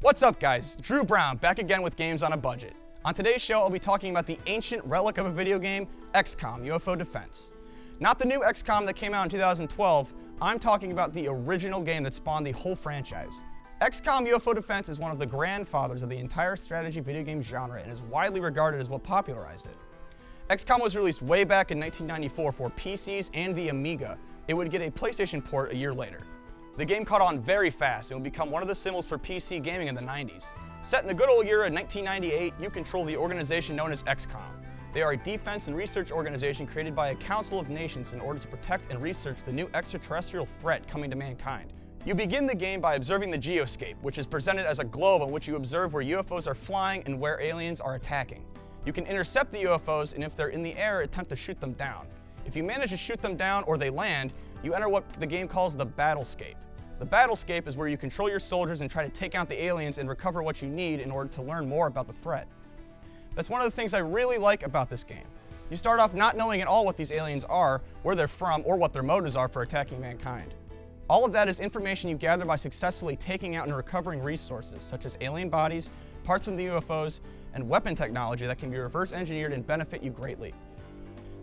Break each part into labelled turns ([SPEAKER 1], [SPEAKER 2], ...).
[SPEAKER 1] What's up guys, Drew Brown back again with games on a budget. On today's show I'll be talking about the ancient relic of a video game, Xcom UFO Defense. Not the new Xcom that came out in 2012, I'm talking about the original game that spawned the whole franchise. Xcom UFO Defense is one of the grandfathers of the entire strategy video game genre and is widely regarded as what popularized it. Xcom was released way back in 1994 for PCs and the Amiga. It would get a PlayStation port a year later. The game caught on very fast and would become one of the symbols for PC gaming in the 90s. Set in the good old year of 1998, you control the organization known as Xcom. They are a defense and research organization created by a council of nations in order to protect and research the new extraterrestrial threat coming to mankind. You begin the game by observing the geoscape, which is presented as a globe on which you observe where UFOs are flying and where aliens are attacking. You can intercept the UFOs, and if they're in the air, attempt to shoot them down. If you manage to shoot them down or they land, you enter what the game calls the Battle Scape. The Battle Scape is where you control your soldiers and try to take out the aliens and recover what you need in order to learn more about the threat. That's one of the things I really like about this game. You start off not knowing at all what these aliens are, where they're from, or what their motives are for attacking mankind. All of that is information you gather by successfully taking out and recovering resources, such as alien bodies, parts from the UFOs, and weapon technology that can be reverse engineered and benefit you greatly.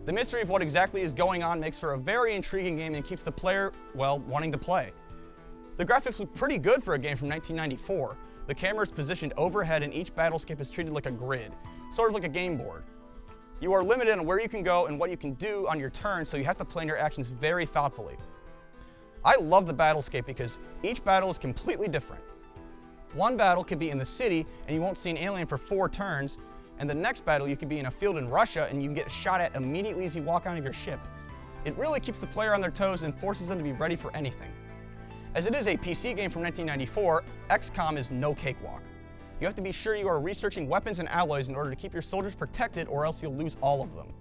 [SPEAKER 1] The mystery of what exactly is going on makes for a very intriguing game and keeps the player, well, wanting to play. The graphics look pretty good for a game from 1994. The camera is positioned overhead and each battlescape is treated like a grid, sort of like a game board. You are limited on where you can go and what you can do on your turn, so you have to plan your actions very thoughtfully. I love the battlescape because each battle is completely different. One battle could be in the city and you won't see an alien for 4 turns, and the next battle you could be in a field in Russia and you can get shot at immediately as you walk out of your ship. It really keeps the player on their toes and forces them to be ready for anything. As it is a PC game from 1994, Xcom is no cakewalk. You have to be sure you are researching weapons and alloys in order to keep your soldiers protected, or else you'll lose all of them.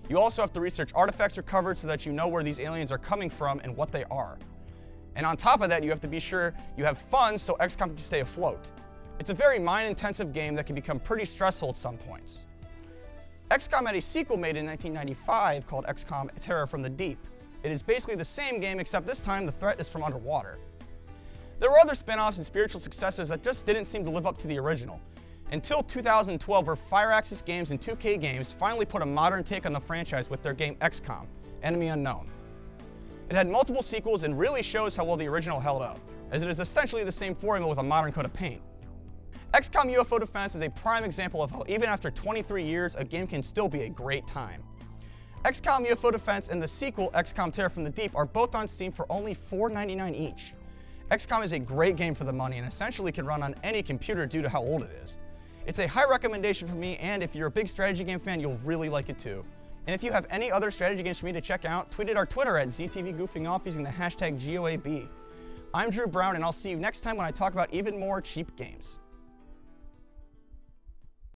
[SPEAKER 1] You also have to research artifacts recovered so that you know where these aliens are coming from and what they are. And on top of that, you have to be sure you have funds so Xcom can stay afloat. It's a very mind-intensive game that can become pretty stressful at some points. Xcom had a sequel made in 1995 called Xcom Terror from the Deep. It is basically the same game, except this time the threat is from underwater. There were other spin-offs and spiritual successors that just didn't seem to live up to the original, until 2012, where Firaxis Games and 2K Games finally put a modern take on the franchise with their game Xcom, Enemy Unknown. It had multiple sequels and really shows how well the original held up, as it is essentially the same formula with a modern coat of paint. Xcom UFO Defense is a prime example of how even after 23 years, a game can still be a great time. Xcom UFO Defense and the sequel Xcom Terror from the Deep are both on Steam for only $4.99 each. Xcom is a great game for the money and essentially can run on any computer due to how old it is. It's a high recommendation for me, and if you're a big strategy game fan, you'll really like it too. And if you have any other strategy games for me to check out, tweet at our Twitter at ZTVGoofingOff using the hashtag GOAB. I'm Drew Brown, and I'll see you next time when I talk about even more cheap games.